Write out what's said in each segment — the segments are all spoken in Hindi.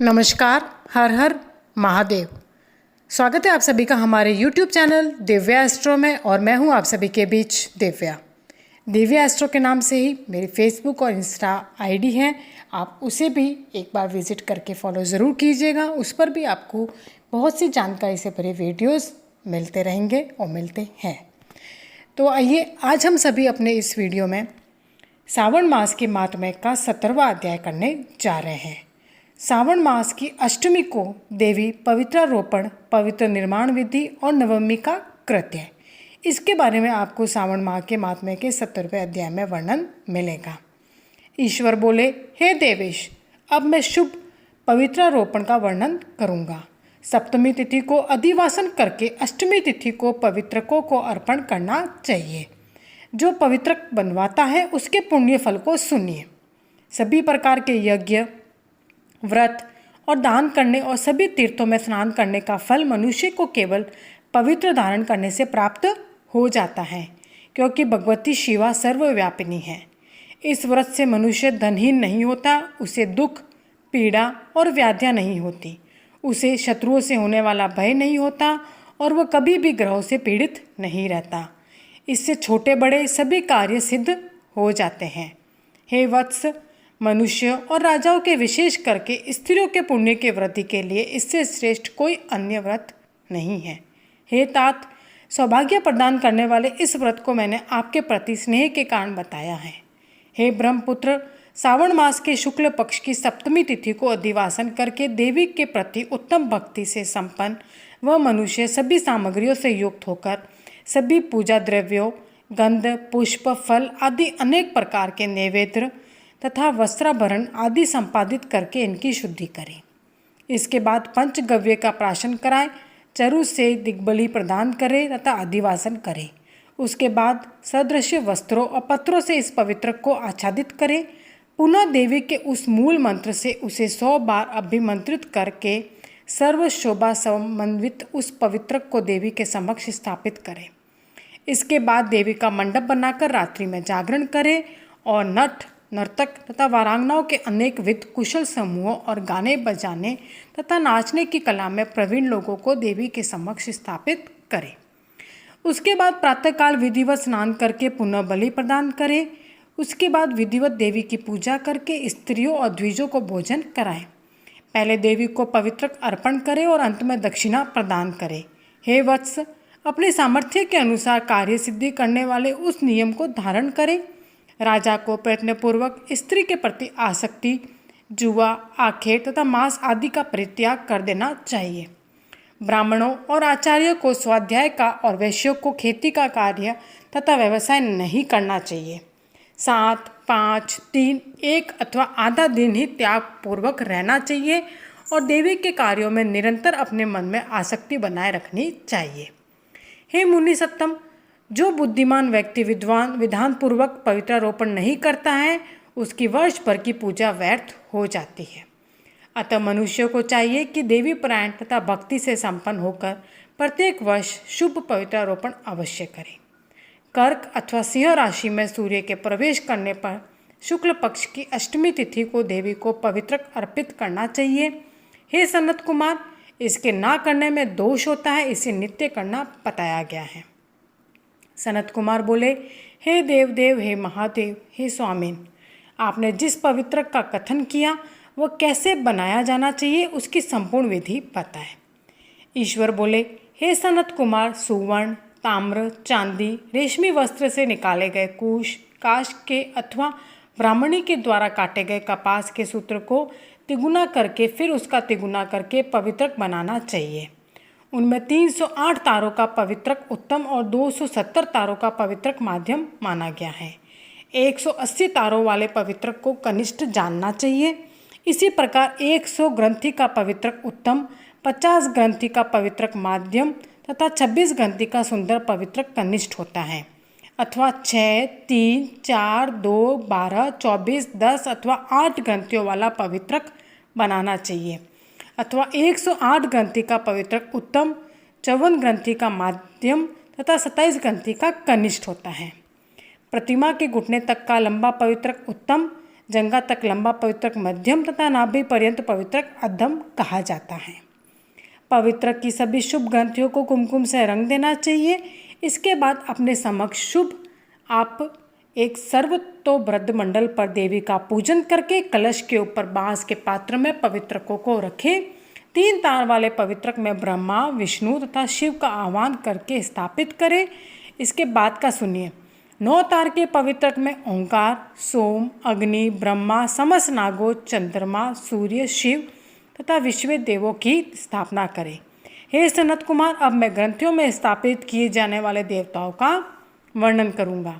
नमस्कार। हर हर महादेव। स्वागत है आप सभी का हमारे YouTube चैनल दिव्या एस्ट्रो में और मैं हूं आप सभी के बीच दिव्या। दिव्या एस्ट्रो के नाम से ही मेरी फेसबुक और इंस्टा आईडी है, आप उसे भी एक बार विज़िट करके फॉलो ज़रूर कीजिएगा। उस पर भी आपको बहुत सी जानकारी से भरे वीडियोस मिलते रहेंगे और मिलते हैं। तो आइए आज हम सभी अपने इस वीडियो में सावन मास के मातम्य का 17वां अध्याय करने जा रहे हैं। सावन मास की अष्टमी को देवी पवित्रारोपण, पवित्र निर्माण विधि और नवमी का कृत्य, इसके बारे में आपको सावन माह के मातम्य के 17वें अध्याय में वर्णन मिलेगा। ईश्वर बोले, हे देवेश, अब मैं शुभ पवित्रारोपण का वर्णन करूँगा। सप्तमी तिथि को अधिवासन करके अष्टमी तिथि को पवित्रकों को अर्पण करना चाहिए। जो पवित्रक बनवाता है उसके पुण्य फल को सुनिए। सभी प्रकार के यज्ञ, व्रत और दान करने और सभी तीर्थों में स्नान करने का फल मनुष्य को केवल पवित्र धारण करने से प्राप्त हो जाता है, क्योंकि भगवती शिवा सर्वव्यापिनी है। इस व्रत से मनुष्य धनहीन नहीं होता, उसे दुख, पीड़ा और व्याधियाँ नहीं होती, उसे शत्रुओं से होने वाला भय नहीं होता और वह कभी भी ग्रहों से पीड़ित नहीं रहता। इससे छोटे बड़े सभी कार्य सिद्ध हो जाते हैं। हे वत्स, मनुष्य और राजाओं के विशेष करके स्त्रियों के पुण्य के वृद्धि के लिए इससे श्रेष्ठ कोई अन्य व्रत नहीं है। हे तात, सौभाग्य प्रदान करने वाले इस व्रत को मैंने आपके प्रति स्नेह के कारण बताया है। हे ब्रह्मपुत्र, सावन मास के शुक्ल पक्ष की सप्तमी तिथि को अधिवासन करके देवी के प्रति उत्तम भक्ति से संपन्न वह मनुष्य सभी सामग्रियों से युक्त होकर सभी पूजा द्रव्यों, गंध, पुष्प, फल आदि अनेक प्रकार के नैवेद्य तथा वस्त्राभरण आदि संपादित करके इनकी शुद्धि करें। इसके बाद पंचगव्य का प्राशन कराएं, चरु से दिग्बली प्रदान करें तथा अधिवासन करें। उसके बाद सदृश्य वस्त्रों और पत्रों से इस पवित्र को आच्छादित करें। पुनः देवी के उस मूल मंत्र से उसे 100 बार अभिमंत्रित करके सर्व शोभा समन्वित उस पवित्र को देवी के समक्ष स्थापित करें। इसके बाद देवी का मंडप बनाकर रात्रि में जागरण करें और नट, नर्तक तथा वारांगनाओं के अनेक विध कुशल समूहों और गाने बजाने तथा नाचने की कला में प्रवीण लोगों को देवी के समक्ष स्थापित करें। उसके बाद प्रातःकाल विधिवत स्नान करके पुनः बलि प्रदान करें। उसके बाद विधिवत देवी की पूजा करके स्त्रियों और द्विजों को भोजन कराएं। पहले देवी को पवित्रक अर्पण करें और अंत में दक्षिणा प्रदान करें। हे वत्स, अपने सामर्थ्य के अनुसार कार्य सिद्धि करने वाले उस नियम को धारण करें। राजा को प्रयत्नपूर्वक स्त्री के प्रति आसक्ति, जुआ, आखेट तथा मांस आदि का परित्याग कर देना चाहिए। ब्राह्मणों और आचार्यों को स्वाध्याय का और वैश्यों को खेती का कार्य तथा व्यवसाय नहीं करना चाहिए। 7, 5, 3, 1 अथवा आधा दिन ही त्याग पूर्वक रहना चाहिए और देवी के कार्यों में निरंतर अपने मन में आसक्ति बनाए रखनी चाहिए। हे मुनि सत्तम, जो बुद्धिमान व्यक्ति विधान पूर्वक पवित्रारोपण नहीं करता है उसकी वर्ष भर की पूजा व्यर्थ हो जाती है। अतः मनुष्य को चाहिए कि देवी परायण तथा भक्ति से संपन्न होकर प्रत्येक वर्ष शुभ पवित्रारोपण अवश्य करें। कर्क अथवा सिंह राशि में सूर्य के प्रवेश करने पर शुक्ल पक्ष की अष्टमी तिथि को देवी को पवित्रक अर्पित करना चाहिए। हे सनत कुमार, इसके ना करने में दोष होता है, इसे नित्य करना बताया गया है। सनत कुमार बोले, हे देवदेव, हे महादेव, हे स्वामीन, आपने जिस पवित्रक का कथन किया वह कैसे बनाया जाना चाहिए उसकी संपूर्ण विधि बताएं। ईश्वर बोले, हे सनत कुमार, सुवर्ण, ताम्र, चांदी, रेशमी वस्त्र से निकाले गए कुश, काश के अथवा ब्राह्मणी के द्वारा काटे गए कपास के सूत्र को तिगुना करके फिर उसका तिगुना करके पवित्रक बनाना चाहिए। उनमें 308 तारों का पवित्रक उत्तम और 270 तारों का पवित्रक माध्यम माना गया है। 180 तारों वाले पवित्रक को कनिष्ठ जानना चाहिए। इसी प्रकार 100 ग्रंथि का पवित्रक उत्तम, 50 ग्रंथि का पवित्रक माध्यम तथा 26 ग्रंथि का सुंदर पवित्रक कनिष्ठ होता है, अथवा 6, 3, 4, 2, 12, 24, 10 अथवा 8 ग्रंथियों वाला पवित्रक बनाना चाहिए, अथवा 108 ग्रंथि का पवित्रक उत्तम, 54 ग्रंथि का माध्यम तथा 27 ग्रंथि का कनिष्ठ होता है। प्रतिमा के घुटने तक का लंबा पवित्रक उत्तम, जंघा तक लंबा पवित्रक मध्यम तथा नाभि पर्यंत पवित्रक अधम कहा जाता है। पवित्रक की सभी शुभ ग्रंथियों को कुमकुम से रंग देना चाहिए। इसके बाद अपने समक्ष शुभ आप एक सर्वतोवृद्ध मंडल पर देवी का पूजन करके कलश के ऊपर बांस के पात्र में पवित्रकों को रखें। 3 तार वाले पवित्रक में ब्रह्मा, विष्णु तथा शिव का आह्वान करके स्थापित करें। इसके बाद का सुनिए। 9 तार के पवित्रक में ओंकार, सोम, अग्नि, ब्रह्मा, समस्त नागों, चंद्रमा, सूर्य, शिव तथा विश्व देवों की स्थापना करें। हे सनत कुमार, अब मैं ग्रंथियों में स्थापित किए जाने वाले देवताओं का वर्णन करूँगा।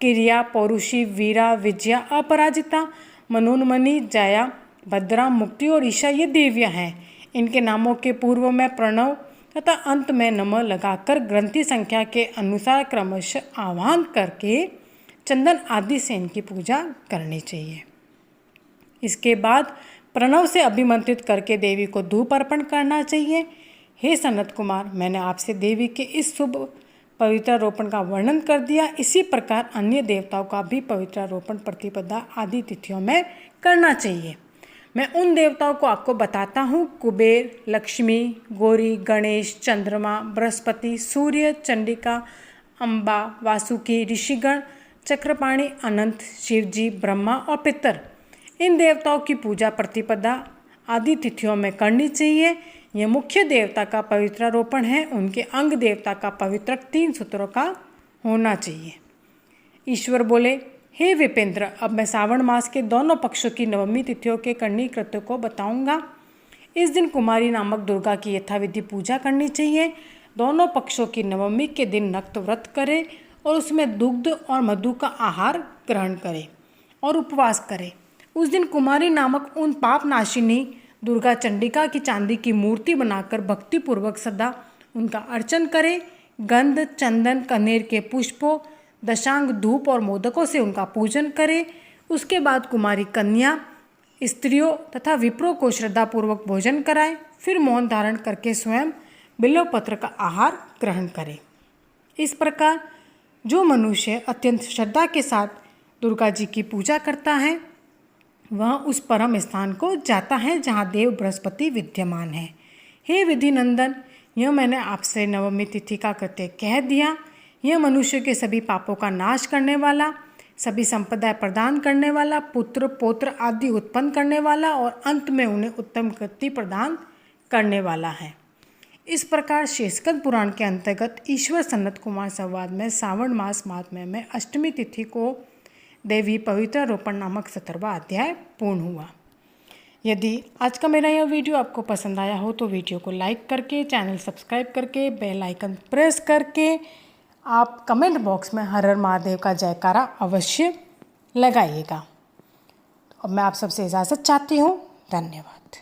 किरिया, पौरुषी, वीरा, विजया, अपराजिता, मनोन्मनी, जया, भद्रा, मुक्ति और ईशा ये देवियाँ हैं। इनके नामों के पूर्व में प्रणव तथा अंत में नमः लगाकर ग्रंथि संख्या के अनुसार क्रमशः आह्वान करके चंदन आदि से इनकी पूजा करनी चाहिए। इसके बाद प्रणव से अभिमंत्रित करके देवी को धूप अर्पण करना चाहिए। हे सनत कुमार, मैंने आपसे देवी के इस शुभ पवित्रारोपण का वर्णन कर दिया। इसी प्रकार अन्य देवताओं का भी पवित्रारोपण प्रतिपदा आदि तिथियों में करना चाहिए। मैं उन देवताओं को आपको बताता हूँ। कुबेर, लक्ष्मी, गौरी, गणेश, चंद्रमा, बृहस्पति, सूर्य, चंडिका, अम्बा, वासुकी, ऋषिगण, चक्रपाणी, अनंत, शिवजी, ब्रह्मा और पितर। इन देवताओं की पूजा प्रतिपदा आदि तिथियों में करनी चाहिए। यह मुख्य देवता का पवित्रारोपण है। उनके अंग देवता का पवित्रक 3 सूत्रों का होना चाहिए। ईश्वर बोले, हे विपेंद्र, अब मैं सावन मास के दोनों पक्षों की नवमी तिथियों के करनी कृत्य को बताऊंगा। इस दिन कुमारी नामक दुर्गा की यथाविधि पूजा करनी चाहिए। दोनों पक्षों की नवमी के दिन नक्त व्रत करें और उसमें दुग्ध और मधु का आहार ग्रहण करें और उपवास करें। उस दिन कुमारी नामक उन पाप नाशिनी दुर्गा चंडिका की चांदी की मूर्ति बनाकर भक्तिपूर्वक सदा उनका अर्चन करें। गंध, चंदन, कनेर के पुष्पों, दशांग धूप और मोदकों से उनका पूजन करें। उसके बाद कुमारी कन्या, स्त्रियों तथा विप्रों को श्रद्धापूर्वक भोजन कराएं। फिर मौन धारण करके स्वयं बिल्वपत्र का आहार ग्रहण करें। इस प्रकार जो मनुष्य अत्यंत श्रद्धा के साथ दुर्गा जी की पूजा करता है वह उस परम स्थान को जाता है जहाँ देव बृहस्पति विद्यमान है। हे विधि नंदन, यह मैंने आपसे नवमी तिथि का कृत्य कह दिया। यह मनुष्य के सभी पापों का नाश करने वाला, सभी संपदा प्रदान करने वाला, पुत्र पौत्र आदि उत्पन्न करने वाला और अंत में उन्हें उत्तम कृति प्रदान करने वाला है। इस प्रकार शेषकंद पुराण के अंतर्गत ईश्वर सनत कुमार संवाद में सावन मास महात्म्य में अष्टमी तिथि को देवी पवित्रारोपण नामक 17वां अध्याय पूर्ण हुआ। यदि आज का मेरा यह वीडियो आपको पसंद आया हो तो वीडियो को लाइक करके, चैनल सब्सक्राइब करके, बेल आइकन प्रेस करके आप कमेंट बॉक्स में हर हर महादेव का जयकारा अवश्य लगाइएगा। अब मैं आप सबसे इजाज़त चाहती हूँ। धन्यवाद।